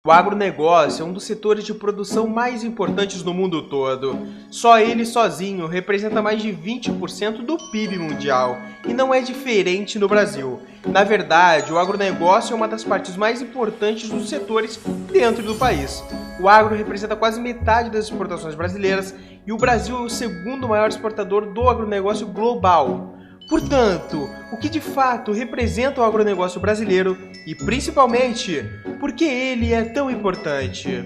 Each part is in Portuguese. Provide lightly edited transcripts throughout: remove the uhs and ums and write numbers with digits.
O agronegócio é um dos setores de produção mais importantes no mundo todo. Só ele sozinho representa mais de 20% do PIB mundial, e não é diferente no Brasil. Na verdade, o agronegócio é uma das partes mais importantes dos setores dentro do país. O agro representa quase metade das exportações brasileiras e o Brasil é o segundo maior exportador do agronegócio global. Portanto, o que de fato representa o agronegócio brasileiro e, principalmente, por que ele é tão importante?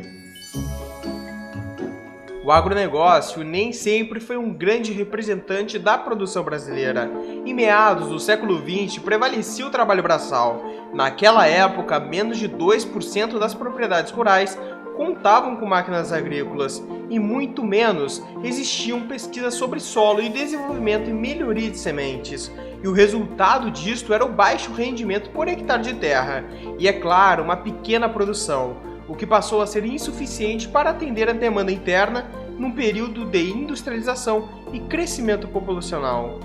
O agronegócio nem sempre foi um grande representante da produção brasileira. Em meados do século XX, prevalecia o trabalho braçal. Naquela época, menos de 2% das propriedades rurais contavam com máquinas agrícolas e muito menos existiam pesquisas sobre solo e desenvolvimento e melhoria de sementes. E o resultado disto era o baixo rendimento por hectare de terra e, é claro, uma pequena produção, o que passou a ser insuficiente para atender a demanda interna num período de industrialização e crescimento populacional.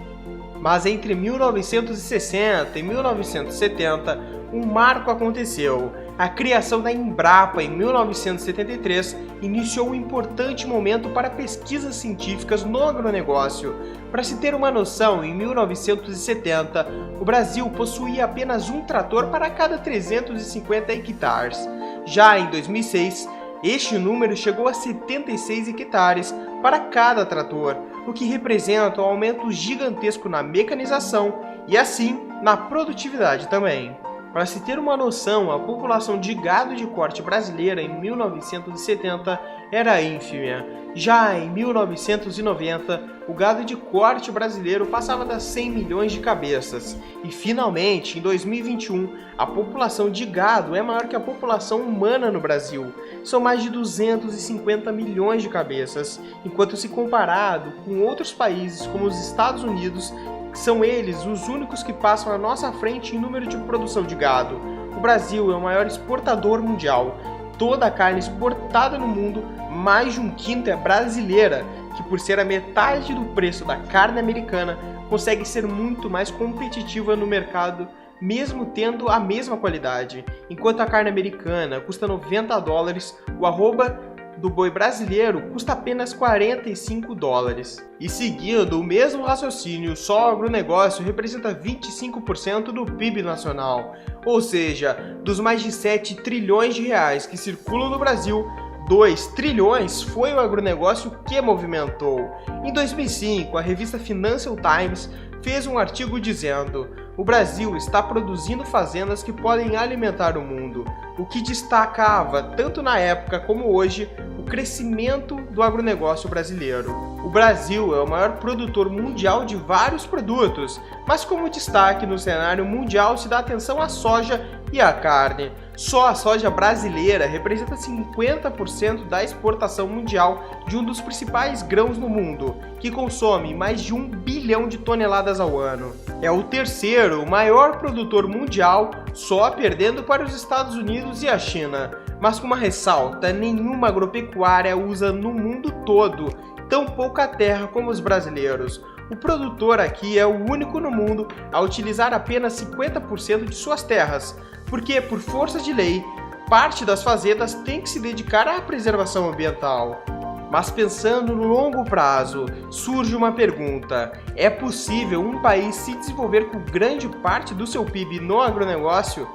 Mas entre 1960 e 1970, um marco aconteceu. A criação da Embrapa em 1973 iniciou um importante momento para pesquisas científicas no agronegócio. Para se ter uma noção, em 1970, o Brasil possuía apenas um trator para cada 350 hectares. Já em 2006, este número chegou a 76 hectares para cada trator, o que representa um aumento gigantesco na mecanização e, assim, na produtividade também. Para se ter uma noção, a população de gado de corte brasileira em 1970 era ínfima. Já em 1990, o gado de corte brasileiro passava das 100 milhões de cabeças. E finalmente, em 2021, a população de gado é maior que a população humana no Brasil. São mais de 250 milhões de cabeças, enquanto se comparado com outros países como os Estados Unidos, são eles os únicos que passam à nossa frente em número de produção de gado. O Brasil é o maior exportador mundial. Toda a carne exportada no mundo, mais de um quinto é brasileira, que por ser a metade do preço da carne americana, consegue ser muito mais competitiva no mercado, mesmo tendo a mesma qualidade. Enquanto a carne americana custa $90, o arroba do boi brasileiro custa apenas $45. E seguindo o mesmo raciocínio, só o agronegócio representa 25% do PIB nacional. Ou seja, dos mais de 7 trilhões de reais que circulam no Brasil, 2 trilhões foi o agronegócio que movimentou. Em 2005, a revista Financial Times fez um artigo dizendo: o Brasil está produzindo fazendas que podem alimentar o mundo, o que destacava, tanto na época como hoje, o crescimento do agronegócio brasileiro. O Brasil é o maior produtor mundial de vários produtos, mas como destaque no cenário mundial se dá atenção à soja e à carne. Só a soja brasileira representa 50% da exportação mundial de um dos principais grãos no mundo, que consome mais de 1 bilhão de toneladas ao ano. É o terceiro maior produtor mundial, só perdendo para os Estados Unidos e a China. Mas com uma ressalta, nenhuma agropecuária usa no mundo todo tão pouca terra como os brasileiros. O produtor aqui é o único no mundo a utilizar apenas 50% de suas terras, porque, por força de lei, parte das fazendas tem que se dedicar à preservação ambiental. Mas pensando no longo prazo, surge uma pergunta: é possível um país se desenvolver com grande parte do seu PIB no agronegócio?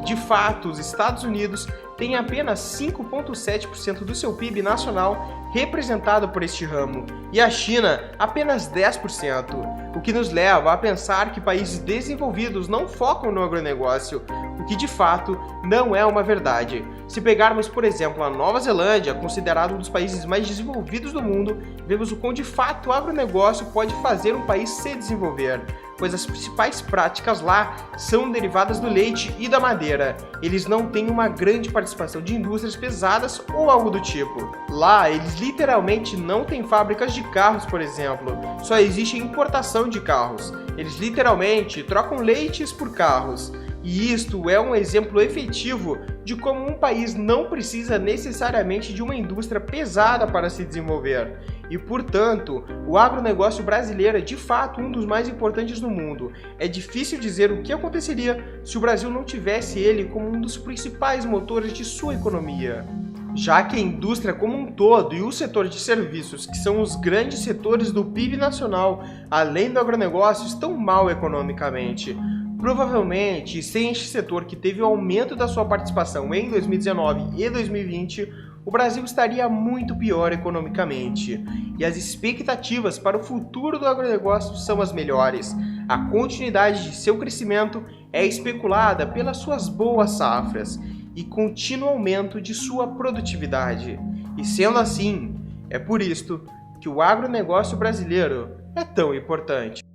De fato, os Estados Unidos têm apenas 5,7% do seu PIB nacional representado por este ramo, e a China apenas 10%, o que nos leva a pensar que países desenvolvidos não focam no agronegócio, o que de fato não é uma verdade. Se pegarmos, por exemplo, a Nova Zelândia, considerado um dos países mais desenvolvidos do mundo, vemos o quão de fato o agronegócio pode fazer um país se desenvolver, pois as principais práticas lá são derivadas do leite e da madeira. Eles não têm uma grande participação de indústrias pesadas ou algo do tipo. Lá, eles literalmente não têm fábricas de carros, por exemplo. Só existe importação de carros. Eles literalmente trocam leites por carros. E isto é um exemplo efetivo de como um país não precisa necessariamente de uma indústria pesada para se desenvolver. e, portanto, o agronegócio brasileiro é de fato um dos mais importantes do mundo. É difícil dizer o que aconteceria se o Brasil não tivesse ele como um dos principais motores de sua economia. Já que a indústria como um todo e o setor de serviços, que são os grandes setores do PIB nacional, além do agronegócio, estão mal economicamente. Provavelmente, sem este setor que teve o aumento da sua participação em 2019 e 2020, o Brasil estaria muito pior economicamente. E as expectativas para o futuro do agronegócio são as melhores. A continuidade de seu crescimento é especulada pelas suas boas safras e contínuo aumento de sua produtividade. E sendo assim, é por isto que o agronegócio brasileiro é tão importante.